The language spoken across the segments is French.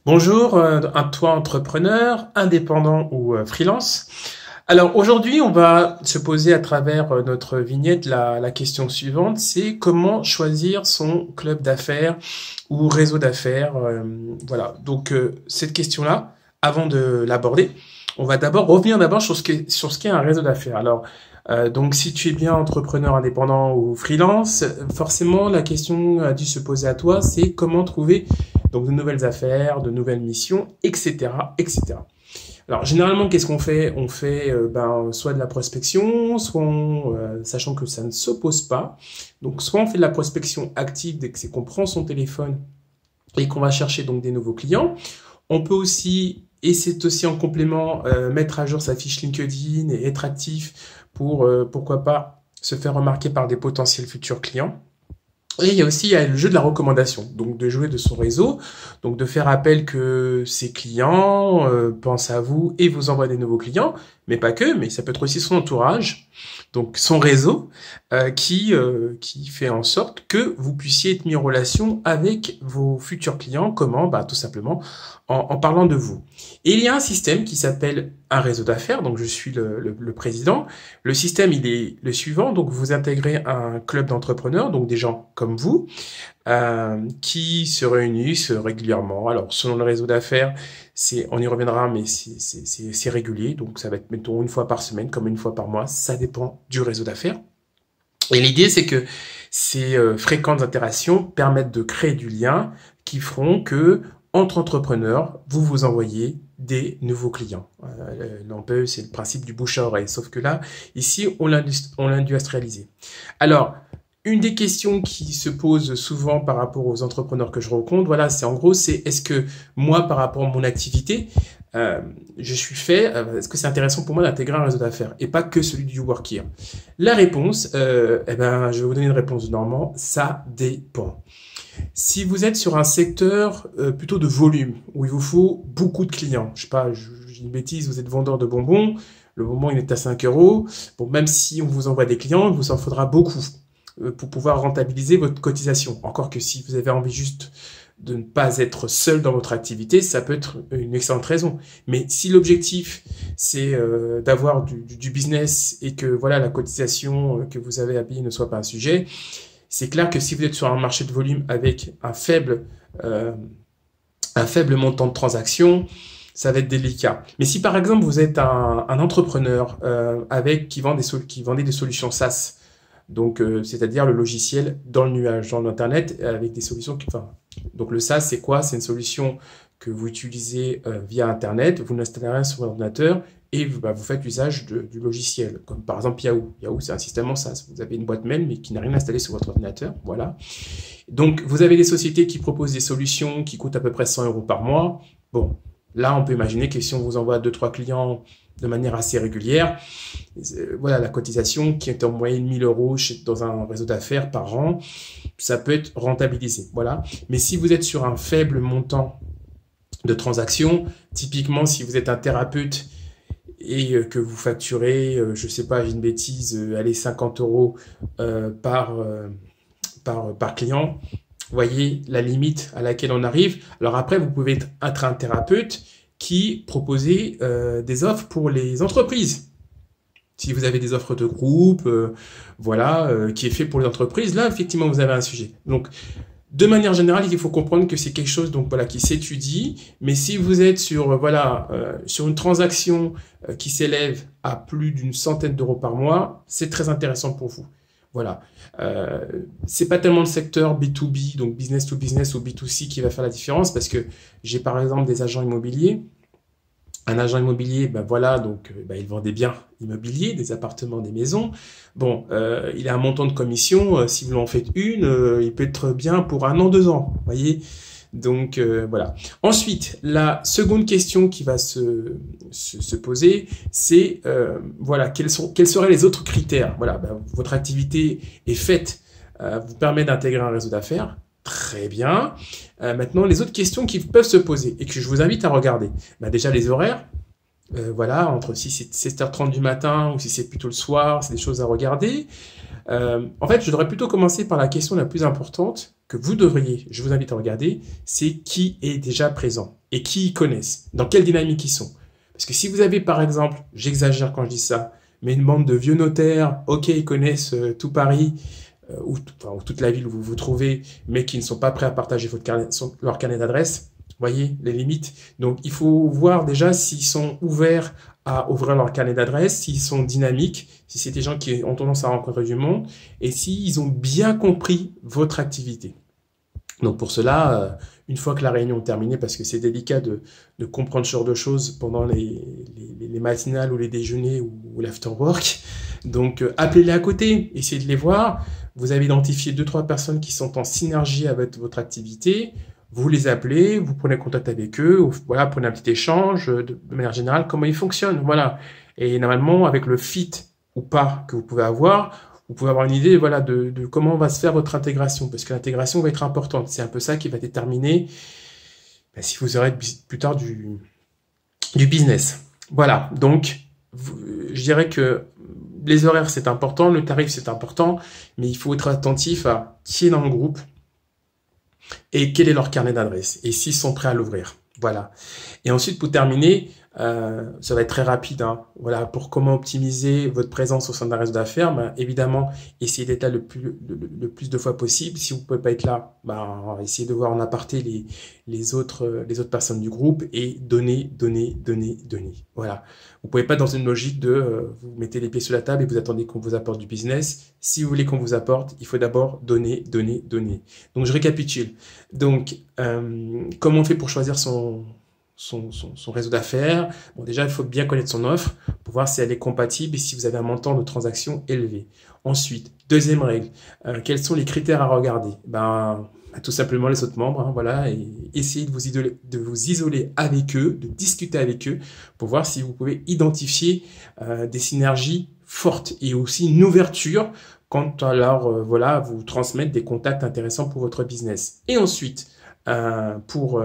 Bonjour, à toi entrepreneur, indépendant ou freelance. Alors aujourd'hui, on va se poser à travers notre vignette la question suivante, c'est comment choisir son club d'affaires ou réseau d'affaires. Voilà, donc cette question-là, avant de l'aborder, on va d'abord revenir d'abord sur ce qu'est un réseau d'affaires. Alors, donc si tu es bien entrepreneur indépendant ou freelance, forcément la question a dû se poser à toi, c'est comment trouver donc de nouvelles affaires, de nouvelles missions, etc., etc. Alors généralement, qu'est-ce qu'on fait? On fait soit de la prospection, sachant que ça ne s'oppose pas. Donc soit on fait de la prospection active, dès que c'est qu'on prend son téléphone et qu'on va chercher donc des nouveaux clients. On peut aussi, et c'est aussi en complément, mettre à jour sa fiche LinkedIn et être actif pour, pourquoi pas, se faire remarquer par des potentiels futurs clients. Et il y a le jeu de la recommandation, donc de jouer de son réseau, donc de faire appel que ses clients pensent à vous et vous envoient des nouveaux clients, mais pas que, mais ça peut être aussi son entourage, donc son réseau, qui fait en sorte que vous puissiez être mis en relation avec vos futurs clients. Comment? Bah, tout simplement en parlant de vous. Et il y a un système qui s'appelle un réseau d'affaires, donc je suis le président. Le système, il est le suivant, donc vous intégrez un club d'entrepreneurs, donc des gens comme vous, qui se réunissent régulièrement. Alors, selon le réseau d'affaires, on y reviendra, mais c'est régulier, donc ça va être, mettons, une fois par semaine, comme une fois par mois, ça dépend du réseau d'affaires. Et l'idée, c'est que ces fréquentes interactions permettent de créer du lien qui feront que, entre entrepreneurs, vous vous envoyez des nouveaux clients. L'AMPE, c'est le principe du bouche à oreille, sauf que là, ici, on l'a industrialisé. Alors, une des questions qui se pose souvent par rapport aux entrepreneurs que je rencontre, voilà, c'est en gros, c'est est-ce que moi, par rapport à mon activité, est-ce que c'est intéressant pour moi d'intégrer un réseau d'affaires et pas que celui du Workir? La réponse, je vais vous donner une réponse de Normand, ça dépend. Si vous êtes sur un secteur plutôt de volume, où il vous faut beaucoup de clients, je sais pas, je dis une bêtise, vous êtes vendeur de bonbons, le bonbon il est à 5 euros, bon, même si on vous envoie des clients, il vous en faudra beaucoup pour pouvoir rentabiliser votre cotisation. Encore que si vous avez envie juste de ne pas être seul dans votre activité, ça peut être une excellente raison. Mais si l'objectif, c'est d'avoir du business et que voilà la cotisation que vous avez à payer ne soit pas un sujet, c'est clair que si vous êtes sur un marché de volume avec un faible montant de transactions, ça va être délicat. Mais si par exemple vous êtes un entrepreneur qui vendait des solutions SaaS, donc c'est-à-dire le logiciel dans le nuage, dans l'internet, avec des solutions donc le SaaS, c'est quoi? C'est une solution que vous utilisez via internet, vous l'installez rien sur l'ordinateur et vous faites usage du logiciel, comme par exemple Yahoo. Yahoo, c'est un système en SaaS. Vous avez une boîte mail, mais qui n'a rien installé sur votre ordinateur. Voilà. Donc, vous avez des sociétés qui proposent des solutions qui coûtent à peu près 100 euros par mois. Bon, là, on peut imaginer que si on vous envoie 2-3 clients de manière assez régulière, voilà, la cotisation qui est en moyenne 1000 euros dans un réseau d'affaires par an, ça peut être rentabilisé. Voilà. Mais si vous êtes sur un faible montant de transactions, typiquement, si vous êtes un thérapeute et que vous facturez, je sais pas, j'ai une bêtise, allez, 50 euros par client, vous voyez la limite à laquelle on arrive. Alors après, vous pouvez être un thérapeute qui proposait des offres pour les entreprises. Si vous avez des offres de groupe, qui est fait pour les entreprises, là, effectivement, vous avez un sujet. Donc, de manière générale, il faut comprendre que c'est quelque chose qui s'étudie, mais si vous êtes sur sur une transaction qui s'élève à plus d'une centaine d'euros par mois, c'est très intéressant pour vous. Voilà. C'est pas tellement le secteur B2B, donc business to business ou B2C qui va faire la différence, parce que j'ai par exemple des agents immobiliers. Un agent immobilier, il vend des biens immobiliers, des appartements, des maisons. Bon, il a un montant de commission. Si vous en faites une, il peut être bien pour 1 an, 2 ans. Voyez. Donc voilà. Ensuite, la seconde question qui va se poser, c'est quels seraient les autres critères. Voilà, votre activité est faite, vous permet d'intégrer un réseau d'affaires. Très bien. Maintenant, les autres questions qui peuvent se poser et que je vous invite à regarder. Déjà, les horaires. Entre si c'est 7h30 du matin ou si c'est plutôt le soir, c'est des choses à regarder. En fait, je devrais plutôt commencer par la question la plus importante. que vous devriez, je vous invite à regarder, c'est qui est déjà présent et qui ils connaissent, dans quelle dynamique ils sont. Parce que si vous avez par exemple, j'exagère quand je dis ça, mais une bande de vieux notaires, ok, ils connaissent tout Paris, ou toute la ville où vous vous trouvez, mais qui ne sont pas prêts à partager leur carnet d'adresse, voyez les limites. Donc il faut voir déjà s'ils sont ouverts à ouvrir leur carnet d'adresse, s'ils sont dynamiques, si c'est des gens qui ont tendance à rencontrer du monde, et s'ils ont bien compris votre activité. Donc pour cela, une fois que la réunion est terminée, parce que c'est délicat de comprendre ce genre de choses pendant les matinales ou les déjeuners ou l'afterwork, donc appelez-les à côté, essayez de les voir. Vous avez identifié 2-3 personnes qui sont en synergie avec votre activité, vous les appelez, vous prenez contact avec eux, voilà, prenez un petit échange de manière générale, comment ils fonctionnent, voilà. Et normalement, avec le fit ou pas que vous pouvez avoir une idée, voilà, de comment va se faire votre intégration, parce que l'intégration va être importante. C'est un peu ça qui va déterminer si vous aurez plus tard du business. Voilà, donc je dirais que les horaires, c'est important, le tarif, c'est important, mais il faut être attentif à qui est dans le groupe et quel est leur carnet d'adresse et s'ils sont prêts à l'ouvrir. Voilà. Et ensuite, pour terminer, ça va être très rapide. Hein. Voilà, pour comment optimiser votre présence au sein d'un réseau d'affaires, ben, évidemment, essayez d'être là le plus de fois possible. Si vous ne pouvez pas être là, ben, essayez de voir en aparté les autres personnes du groupe et donner. Voilà. Vous ne pouvez pas être dans une logique de vous mettez les pieds sur la table et vous attendez qu'on vous apporte du business. Si vous voulez qu'on vous apporte, il faut d'abord donner. Donc, je récapitule. Donc, comment on fait pour choisir son réseau d'affaires? Bon, déjà, il faut bien connaître son offre pour voir si elle est compatible et si vous avez un montant de transaction élevé. Ensuite, deuxième règle, quels sont les critères à regarder? Tout simplement les autres membres, hein, voilà, et essayez de vous isoler avec eux, de discuter avec eux pour voir si vous pouvez identifier des synergies fortes et aussi une ouverture quand alors voilà, vous transmettre des contacts intéressants pour votre business. Et ensuite, pour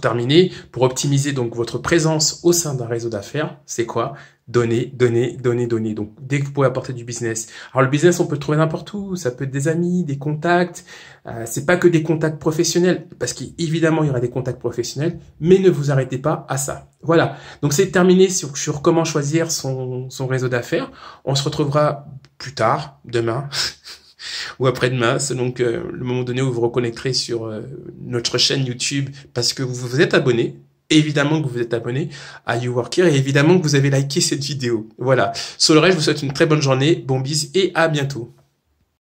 terminer, pour optimiser donc votre présence au sein d'un réseau d'affaires, c'est quoi? Donner. Donc, dès que vous pouvez apporter du business. Alors, le business, on peut le trouver n'importe où. Ça peut être des amis, des contacts. C'est pas que des contacts professionnels, parce qu'évidemment, il y aura des contacts professionnels, mais ne vous arrêtez pas à ça. Voilà. Donc, c'est terminé sur comment choisir son réseau d'affaires. On se retrouvera plus tard, demain. Ou après-demain, selon que le moment donné où vous vous reconnecterez sur notre chaîne YouTube parce que vous vous êtes abonné. Évidemment que vous vous êtes abonné à YouWorkHere et évidemment que vous avez liké cette vidéo. Voilà. Sur le reste, je vous souhaite une très bonne journée, bon bis et à bientôt.